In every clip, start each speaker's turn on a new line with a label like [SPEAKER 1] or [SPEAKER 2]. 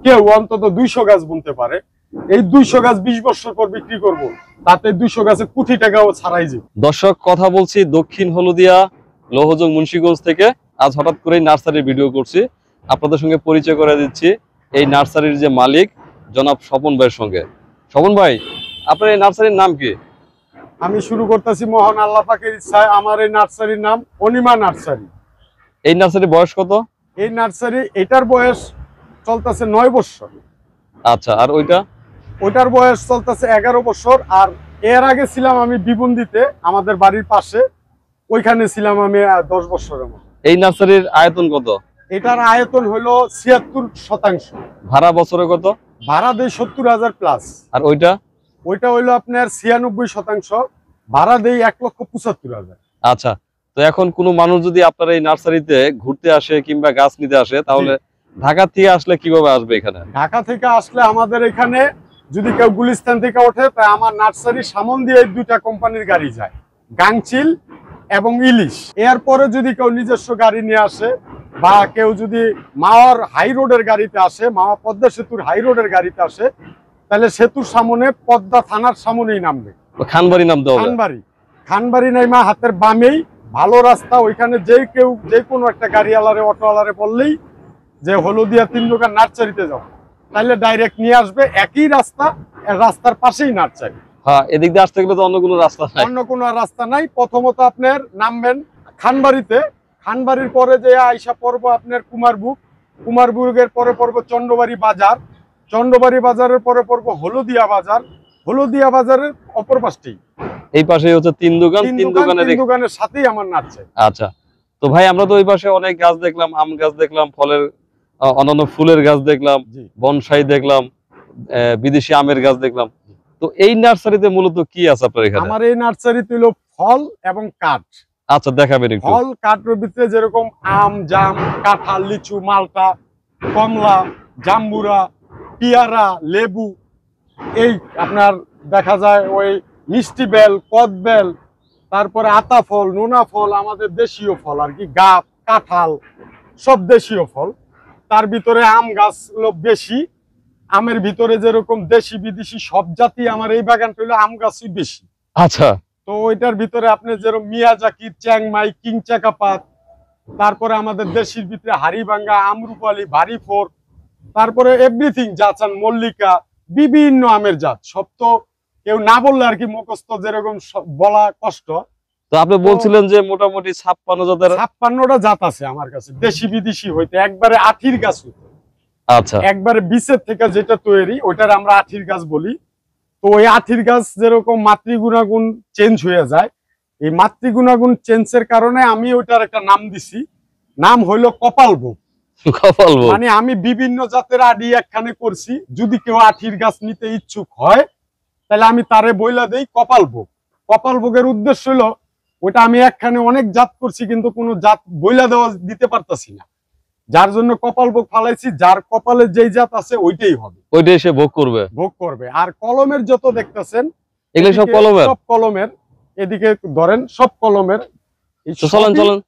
[SPEAKER 1] কেউ অন্তত 200 গাছ বুনতে পারে। এই 200 গাছ 20 বছর পর বিক্রি করব, তাতে 200 গাছে কোটি টাকাও ছাড়াই যাবে।
[SPEAKER 2] দর্শক, কথা বলছি দক্ষিণ হলদিয়া লৌহজং মুন্সিগঞ্জ থেকে। আজ হঠাৎ করেই নার্সারির ভিডিও করছি, আপনাদের সঙ্গে পরিচয় করে দিচ্ছি এই নার্সারির যে মালিক জনাব স্বপন ভাইয়ের সঙ্গে। স্বপন ভাই, আপনার এই নার্সারির নাম কি?
[SPEAKER 1] আমি শুরু করতেছি মহান আল্লাহ পাকের ইচ্ছায়। আমার এই নার্সারির নাম অনিমা নার্সারি।
[SPEAKER 2] এই নার্সারির বয়স কত?
[SPEAKER 1] এই নার্সারি এটার বয়স চলতেছে 9 বছর।
[SPEAKER 2] আচ্ছা, আর
[SPEAKER 1] ওইটার বয়স চলতেছে 11 বছর। আর এর আগে ছিলাম আমি বিবন্দিতে, আমাদের বাড়ির পাশে, ওইখানে ছিলাম আমি 10 বছরের মতো।
[SPEAKER 2] এই নার্সারির আয়তন কত?
[SPEAKER 1] এটার আয়তন হলো 76%।
[SPEAKER 2] ভাড়া বছরে কত?
[SPEAKER 1] ভাড়া দেয় 70,000 প্লাস।
[SPEAKER 2] আর
[SPEAKER 1] ওইটা হইলো আপনার 96%। ভাড়া দেয় 1,75,000।
[SPEAKER 2] আচ্ছা, তো এখন কোনো মানুষ যদি আপনার এই নার্সারিতে ঘুরতে আসে কিংবা গাছ নিতে আসে, তাহলে ঢাকা থেকে আসলে কিভাবে আসবে এখানে?
[SPEAKER 1] ঢাকা থেকে আসলে আমাদের এখানে যদি কেউ গুলিস্তান থেকে ওঠে, তাই আমার নার্সারির সামন দিয়ে 2টা কোম্পানির গাড়ি যায়, গাংচিল এবং ইলিশ। এরপরে যদি কেউ নিজস্ব গাড়ি নিয়ে আসে বা কেউ যদি মাওয়ার হাই রোডের গাড়িতে আসে, মাওয়া পদ্মা সেতুর হাই রোডের গাড়িতে আসে, তাহলে সেতুর সামনে পদ্মা থানার সামনেই নামবে।
[SPEAKER 2] খানবাড়ি নামতে হবে?
[SPEAKER 1] খানবাড়ি নাইমা হাতের বামেই ভালো রাস্তা, ওইখানে যে কোনো একটা গাড়িওয়ালারে অটোওয়ালারে বললেই যে হলদিয়া 3 দোকান নার্সারিতে যাও, তাহলে ডাইরেক্ট নিয়ে আসবে। একই রাস্তা, রাস্তার পাশেই নার্সারি।
[SPEAKER 2] হ্যাঁ, এদিক দিয়ে আসতে গেলে তো অন্য কোনো রাস্তা নাই। প্রথমত আপনার নামবেন খানবাড়িতে, খানবাড়ির পরে যে আইসা পড়বো আপনার কুমারবুর্গের পরে পড়বো চন্দ্রবাড়ি বাজার, চন্দ্রবাড়ি বাজারের পরে পড়বো হলদিয়া বাজার, হলদিয়া বাজারের অপর পাশটি এই পাশে হচ্ছে 3 দোকান, 3
[SPEAKER 1] দোকানের সাথেই আমার নার্সারি।
[SPEAKER 2] আচ্ছা, তো ভাই আমরা তো ওই পাশে অনেক গাছ দেখলাম, আম গাছ দেখলাম, ফলের অন্যান্য ফুলের গাছ দেখলাম, বনসাই দেখলাম, বিদেশি আমের গাছ দেখলাম। তো এই নার্সারিতে মূলত কি আছে আপনার এখানে?
[SPEAKER 1] আমার এই নার্সারিতে হলো ফল এবং কাঠ।
[SPEAKER 2] আচ্ছা, দেখাবেন একটু।
[SPEAKER 1] ফল কাঠের ভিতরে যেরকম আম, জাম, কাঁঠাল, লিচু, মালটা, কমলা, জাম্বুরা, পিয়ারা, লেবু, এই আপনার দেখা যায় ওই মিষ্টি বেল, কদবেল, তারপরে আতা ফল, নোনা ফল, আমাদের দেশীয় ফল আর কি, গাব, কাঁঠাল, সব দেশীয় ফল। তার ভিতরে আম গাছ হলো বেশি। আমের ভিতরে যেরকম দেশি বিদেশি সব জাতি আমার এই বাগানটা হলো আম গাছই বেশি।
[SPEAKER 2] আচ্ছা,
[SPEAKER 1] তো ওইটার ভিতরে আপনি যেরকম মিয়াজাকি, চ্যাংমাই, কিং চাকাপাত, তারপরে আমাদের দেশির ভিতরে হাড়িভাঙ্গা, আমরুপালি, ভারিফোর, তারপরে এভরিথিং যা চান, মল্লিকা, বিভিন্ন আমের জাত। সব তো কেউ না বললে আর কি মুখস্থ যেরকম বলা কষ্ট।
[SPEAKER 2] তো আপনি বলছিলেন যে মোটামুটি 56টা
[SPEAKER 1] জাত আছে আমার কাছে, দেশি বিদেশি হইতে। একবারে আঠির গাছ হইতে,
[SPEAKER 2] আচ্ছা,
[SPEAKER 1] একবারে বীজের থেকে যেটা তৈরি ওইটার আমরা আঠির গাছ বলি। তো ওই আঠির গাছ যেরকম মাতৃগুণাগুণ চেঞ্জ হয়ে যায়, এই মাতৃগুণাগুণ চেঞ্জের কারণে আমি ওইটার একটা নাম দিছি, নাম হইলো কপালভোগ। মানে আমি বিভিন্ন জাতের আডি একখানে করছি, যদি কেউ আঠির গাছ নিতে ইচ্ছুক হয় তাহলে আমি তারে বইলা দেই কপালভোগ। কপালভোগের উদ্দেশ্য হলো ওইটা আমি একখানে অনেক জাত করছি, কিন্তু কোনো জাত বইলা দিতে পারতাছি না, যার জন্য কপালভোগ ফালাইছি। যার কপালে যেই জাত আছে ওইটাই হবে,
[SPEAKER 2] ওইটাই সে ভোগ করবে।
[SPEAKER 1] আর কলমের যত দেখতেছেন
[SPEAKER 2] এগুলো সব
[SPEAKER 1] কলমের, এদিকে ধরেন সব কলমের,
[SPEAKER 2] চলেন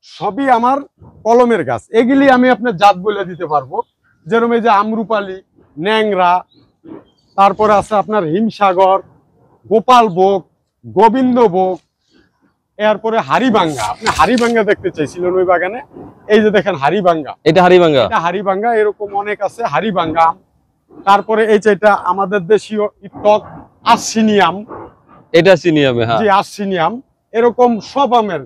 [SPEAKER 1] সবই আমার কলমের গাছ। এগুলি আমি আপনার জাত বলে দিতে পারবো, যেরকম এই যে আমরুপালি, ন্যাংরা, তারপরে আছে আপনার হিমসাগর, গোপালভোগ, গোবিন্দভোগ, এরপরে হাড়িভাঙ্গা। আপনি হাড়িভাঙ্গা দেখতে চাইছিলেন ওই বাগানে, এই যে দেখেন হাড়িভাঙ্গা,
[SPEAKER 2] এটা
[SPEAKER 1] হাড়িভাঙ্গা, এরকম অনেক আছে হাড়িভাঙ্গা। তারপরে এই যে এটা আমাদের দেশীয় টক আর্সিনিয়াম,
[SPEAKER 2] এটা সিনিয়াম, হ্যাঁ,
[SPEAKER 1] জি আর্সিনিয়াম। এরকম সব আমের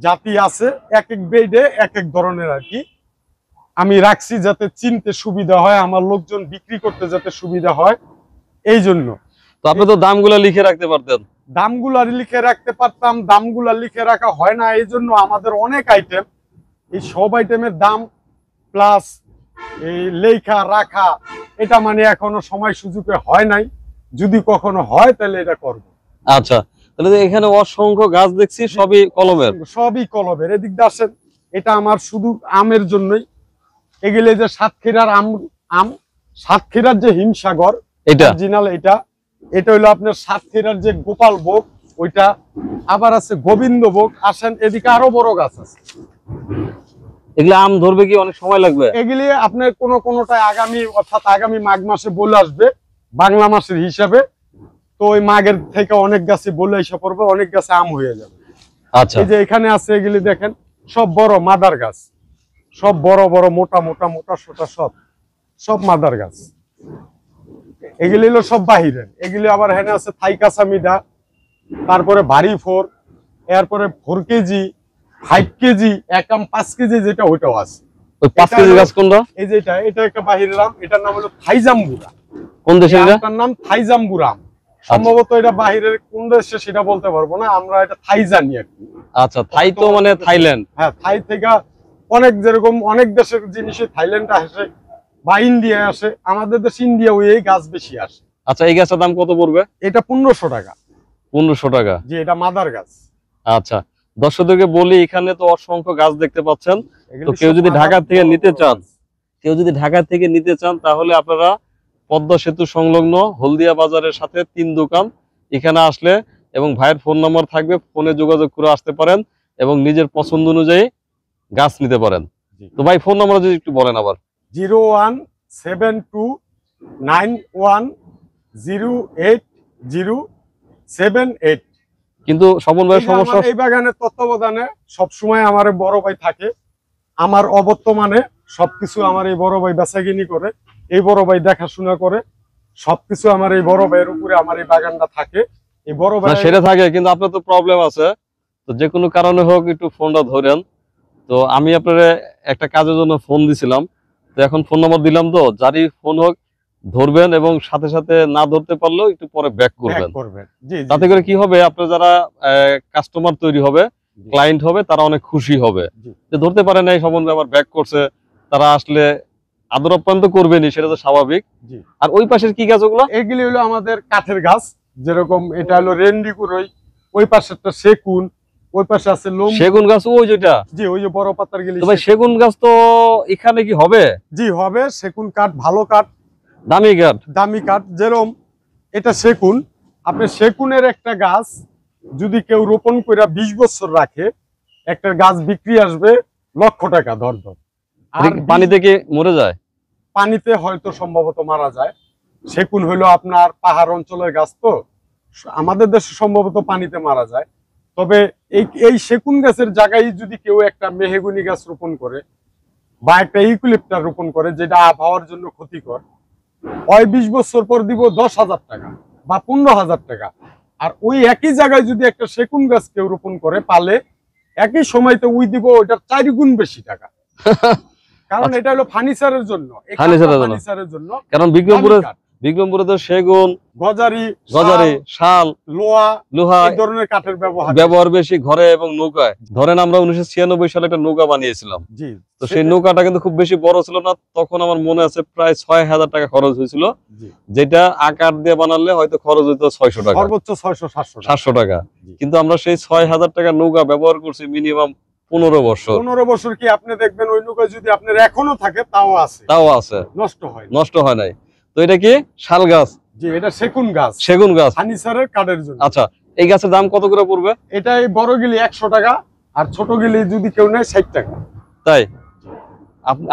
[SPEAKER 1] জাতি আছে, এক এক বেডে এক এক ধরনের আর কি। আমি রাখছি যাতে চিনতে সুবিধা হয়, আমার লোকজন বিক্রি করতে যাতে সুবিধা হয়, এই জন্য।
[SPEAKER 2] তো আপনি তো দামগুলো লিখে রাখতে পারতেন।
[SPEAKER 1] দামগুলা লিখে রাখতে পারতাম, দামগুলা লিখে রাখা হয় না। এই জন্য আমাদের অনেক আইটেম, এই সব আইটেমের দাম প্লাস এই লেখা রাখা, এটা মানে এখনো সময় সুযোগে হয় নাই। যদি কখনো হয় তাহলে এটা করব।
[SPEAKER 2] আচ্ছা, তাহলে এখানে অসংখ্য গাছ দেখছি, সবই কলমের।
[SPEAKER 1] এদিক দিয়ে আসেন, এটা আমার শুধু আমের জন্যই। এগুলো যে সাতক্ষীরার আম, সাতক্ষীরার যে হিমসাগর, এটা অরিজিনাল। এটা হলো আপনার সাতক্ষীরার যে গোপালভোগ, ওইটা। আবার আছে গোবিন্দভোগ। আসেন, এদিকে আরো বড় গাছ আছে,
[SPEAKER 3] এগুলো আম ধরবে কি অনেক সময় লাগবে?
[SPEAKER 1] এগুলি আপনার কোনটা আগামী অর্থাৎ আগামী মাঘ মাসে বলে আসবে বাংলা মাসের হিসাবে। তো ওই মাঘের থেকে অনেক গাছে বলে এসে পড়বে, অনেক গাছে আম হয়ে যাবে।
[SPEAKER 3] আচ্ছা,
[SPEAKER 1] এই যে এখানে আছে এগুলি দেখেন সব বড় মাদার গাছ, সব বড় বড় মোটা মোটা মোটা সোটা সব মাদার গাছ। এগুলি হলো সব বাহিরের। এগুলি আবার এখানে আছে থাই কাসামিডা, তারপরে ভারী 4, এরপরে 4 কেজি, 5 কেজি, একাম 5 কেজি যেটা ওইটাও আছে।
[SPEAKER 3] ওই 5 কেজি গাছ কোনটা?
[SPEAKER 1] এই যে এটা একটা বাহিরের আম, এটার নাম হলো থাইজাম্বুরা।
[SPEAKER 3] কোন দেশের এটা?
[SPEAKER 1] এটার নাম থাইজাম্বুরা। সম্ভবত এটা বাহিরের কোন দেশে সেটা বলতে পারবো না, আমরা এটা থাই জানি আর কি।
[SPEAKER 3] আচ্ছা, থাই তো মানে থাইল্যান্ড।
[SPEAKER 1] হ্যাঁ, থাই থেকে অনেক যেরকম অনেক দেশের জিনিসে থাইল্যান্ড আসে বা ইন্ডিয়া আসে, আমাদের দেশে ইন্ডিয়া ওই এই গাছ বেশি আসে।
[SPEAKER 3] আচ্ছা, এই গাছের দাম কত পড়বে?
[SPEAKER 1] এটা 1500 টাকা।
[SPEAKER 3] 1500 টাকা?
[SPEAKER 1] জি, এটা মাদার গাছ।
[SPEAKER 3] আচ্ছা, দর্শকদেরকে বলি এখানে তো অসংখ্য গাছ দেখতে পাচ্ছেন। তো
[SPEAKER 1] এগুলি
[SPEAKER 3] কেউ
[SPEAKER 1] সব
[SPEAKER 3] যদি
[SPEAKER 1] মাদার
[SPEAKER 3] ঢাকা থেকে
[SPEAKER 1] বড়
[SPEAKER 3] নিতে
[SPEAKER 1] বড়
[SPEAKER 3] চান,
[SPEAKER 1] গাছ।
[SPEAKER 3] তাহলে আপনারা পদ্মা সেতু সংলগ্ন হলদিয়া বাজারের সাথে 3 দোকান, এখানে আসলে এবং ভাইয়ের ফোন নাম্বার থাকবে, ফোনে যোগাযোগ করে আসতে পারেন এবং নিজের পছন্দ অনুযায়ী গাছ নিতে পারেন। তো ভাই ফোন নাম্বার যদি একটু বলেন আবার।
[SPEAKER 1] 01729108078।
[SPEAKER 3] কিন্তু স্বপন ভাইয়ের সমস্যা,
[SPEAKER 1] এই বাগানের তত্ত্বাবধানে সবসময় আমার বড় ভাই থাকে। আমার অবর্তমানে সবকিছু আমার এই বড় ভাই বেচাকিনি করে, এই বড় ভাই দেখাশোনা করে, সবকিছু আমার এই বড় ভাইয়ের উপরে আমার এই বাগানটা থাকে। এই বড় ভাই
[SPEAKER 3] সেটা থাকে, কিন্তু আপনার তো প্রবলেম আছে, তো যে কোনো কারণে হোক একটু ফোনটা ধরেন। তো আমি আপনার একটা কাজের জন্য ফোন দিছিলাম, তো এখন ফোন নাম্বার দিলাম, তো যারই ফোন হোক ধরবেন এবং সাথে সাথে না ধরতে পারলেও একটু পরে ব্যাক করবেন। তাতে করে কি হবে, আপনার যারা কাস্টমার তৈরি হবে, ক্লায়েন্ট হবে, তারা অনেক খুশি হবে যে ধরতে পারে নাই সম্বন্ধে আবার ব্যাক করছে। তারা আসলে আদর আপ্যায়ন তো করবেনই, সেটা তো স্বাভাবিক। আর ওই পাশের কি গাছ ওগুলো?
[SPEAKER 1] এগুলি হলো আমাদের কাঠের গাছ, যেরকম এটা হলো রেন্ডি কুরই, ওই পাশেরটা সেগুন, ওই পাশে আছে
[SPEAKER 3] সেগুন গাছ। ওই যেটা,
[SPEAKER 1] জি, ওই যে বড় পাতার গেলি।
[SPEAKER 3] ভাই সেগুন গাছ তো এখানে কি হবে?
[SPEAKER 1] জি হবে, সেগুন কাঠ ভালো কাঠ,
[SPEAKER 3] দামি কাঠ,
[SPEAKER 1] দামি কাঠ। যেরকম এটা সেগুন, আপনি সেগুনের একটা গাছ যদি কেউ রোপণ করে 20 বছর রাখে, একটা গাছ বিক্রি আসবে লক্ষ টাকা ধর।
[SPEAKER 3] আর পানিতে কি মরে যায়?
[SPEAKER 1] পানিতে হয়তো সম্ভবত মারা যায়। সেগুন হলো আপনার পাহাড় অঞ্চলের গাছ, তো আমাদের দেশে সম্ভবত পানিতে মারা যায়। তবে এই সেগুন গাছের জায়গায় যদি কেউ একটা মেহগুনি গাছ রোপণ করে বা একটা ইউক্যালিপটাস রোপণ করে, যেটা আবহাওয়ার জন্য ক্ষতিকর, ওই 20 বছর পর দিব 10,000 টাকা বা 15,000 টাকা। আর ওই একই জায়গায় যদি একটা সেগুন গাছ কেউ রোপণ করে পালে, একই সময়তে ওই দিব ওইটার 4 গুণ বেশি টাকা। কারণ এটা হলো ফার্নিচারের জন্য, ফার্নিচারের জন্য।
[SPEAKER 3] কারণ বিক্রমপুরে তো সেগুন,
[SPEAKER 1] গজারি,
[SPEAKER 3] শাল, লোহা
[SPEAKER 1] এই ধরনের কাঠের
[SPEAKER 3] ব্যবহার বেশি ঘরে এবং নৌকায়। ধরেন আমরা 1996 সালে একটা নৌকা বানিয়েছিলাম, তো সেই নৌকাটা কিন্তু খুব বেশি বড় ছিল না। তখন আমার মনে আছে প্রায় 6,000 টাকা খরচ হয়েছিল, যেটা আকার দিয়ে বানালে হয়তো খরচ হইতো 600 টাকা,
[SPEAKER 1] সর্বোচ্চ 600-700
[SPEAKER 3] টাকা। কিন্তু আমরা সেই 6,000 টাকা নৌকা ব্যবহার করছি মিনিমাম 15 বছর।
[SPEAKER 1] 15 বছর কি আপনি দেখবেন ওই নৌকা যদি আপনার এখনো থাকে তাও আছে,
[SPEAKER 3] নষ্ট হয় নাই। তো এটা কি শাল গাছ?
[SPEAKER 1] জি, এটা সেগুন গাছ, ফার্নিচারের কাঠের জন্য।
[SPEAKER 3] আচ্ছা, এই গাছের দাম কত করে পড়বে?
[SPEAKER 1] এটা এই বড় গিলি 100 টাকা, আর ছোট গিলি যদি কেউ নেয় 60 টাকা।
[SPEAKER 3] তাই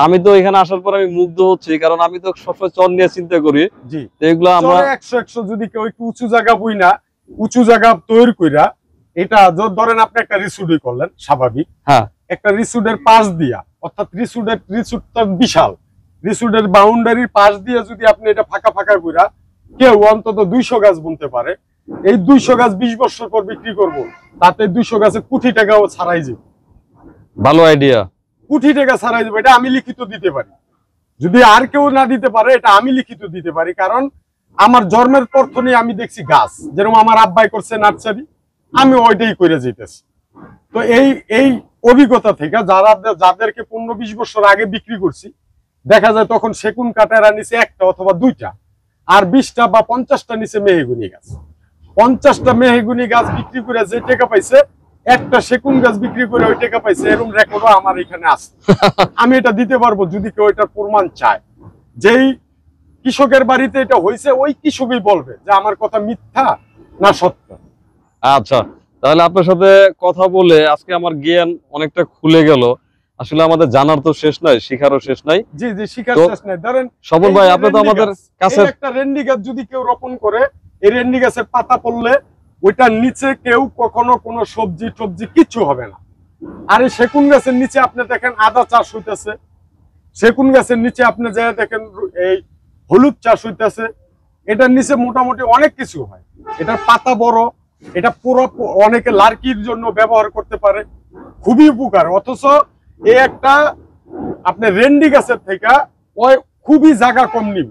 [SPEAKER 3] আমি তো এখানে আসার পর আমি মুগ্ধ হচ্ছি, কারণ আমি তো সবসময় চর নিয়ে চিন্তা করি।
[SPEAKER 1] জি,
[SPEAKER 3] এগুলো আমরা
[SPEAKER 1] 100 যদি কেউ একটু উঁচু জায়গা বুই না, উঁচু জায়গা তৈরি কইরা, এটা ধরেন আপনি একটা রিসুডি করলেন, স্বাভাবিক।
[SPEAKER 3] হ্যাঁ,
[SPEAKER 1] একটা রিসুডের পাশ দিয়া, অর্থাৎ রিসুডটা বিশাল, রিসুডের বাউন্ডারির পাশ দিয়ে যদি আপনি এটা ফাঁকা কইরা কেউ অন্তত 200 গাছ বুনতে পারে, এই 200 গাছ 20 বছর পর বিক্রি করব, তাতে 200 গাছে কোটি টাকাও ছাড়াই যাবে।
[SPEAKER 3] ভালো আইডিয়া।
[SPEAKER 1] কোটি টাকা ছাড়াই যাবে, এটা আমি লিখিত দিতে পারি। যদি আর কেউ না দিতে পারে, এটা আমি লিখিত দিতে পারি। কারণ আমার জন্মের পর থেকে আমি দেখছি গাছ, যেরকম আমার আব্বাই করছে নার্সারি, আমি ওইটাই করে যেতেছি। তো এই অভিজ্ঞতা থেকে যাদেরকে 15-20 বছর আগে বিক্রি করছি, দেখা যায় তখন সেগুন কাঠের নিচে একটা অথবা 2টা, আর 20টা বা 50টা নিচে মেহগুনি গাছ। 50টা মেহগুনি গাছ বিক্রি করে যে টাকা পাইছে, একটা সেগুন গাছ বিক্রি করে ওই টাকা পাইছে, এরকম রেকর্ডও আমার এখানে আছে। আমি এটা দিতে পারবো যদি কেউ এটার প্রমাণ চায়। যেই কৃষকের বাড়িতে এটা হয়েছে, ওই কৃষকই বলবে যে আমার কথা মিথ্যা না সত্য।
[SPEAKER 3] আচ্ছা, তাহলে আপনার সাথে কথা বলে আজকে আমার জ্ঞান অনেকটা খুলে গেল। আসলে আমাদের জানার তো শেষ নাই, শিখারও শেষ নাই।
[SPEAKER 2] জি জি, শিকার
[SPEAKER 3] তো
[SPEAKER 2] শেষ নাই। ধরেন
[SPEAKER 3] স্বপন ভাই, আপনি তো আমাদের কাছে
[SPEAKER 2] একটা রেন্ডি গাছ যদি কেউ রোপণ করে, এই রেন্ডি গাছের পাতা পড়লে ওইটার নিচে কেউ কখনো কোনো সবজি টবজি কিচ্ছু হবে না। আর এই সেগুন গাছের নিচে আপনি দেখেন আদা চাষ হইতেছে, সেগুন গাছের নিচে আপনি যা দেখেন এই হলুদ চাষ হইতেছে, এটার নিচে মোটামুটি অনেক কিছু হয়। এটার পাতা বড়, এটা পুরো অনেকে লার্কির জন্য ব্যবহার করতে পারে, খুবই উপকার। অথচ এই একটা আপনি রেন্ডি গাছের থেকে ওই খুবই জায়গা কম নিব।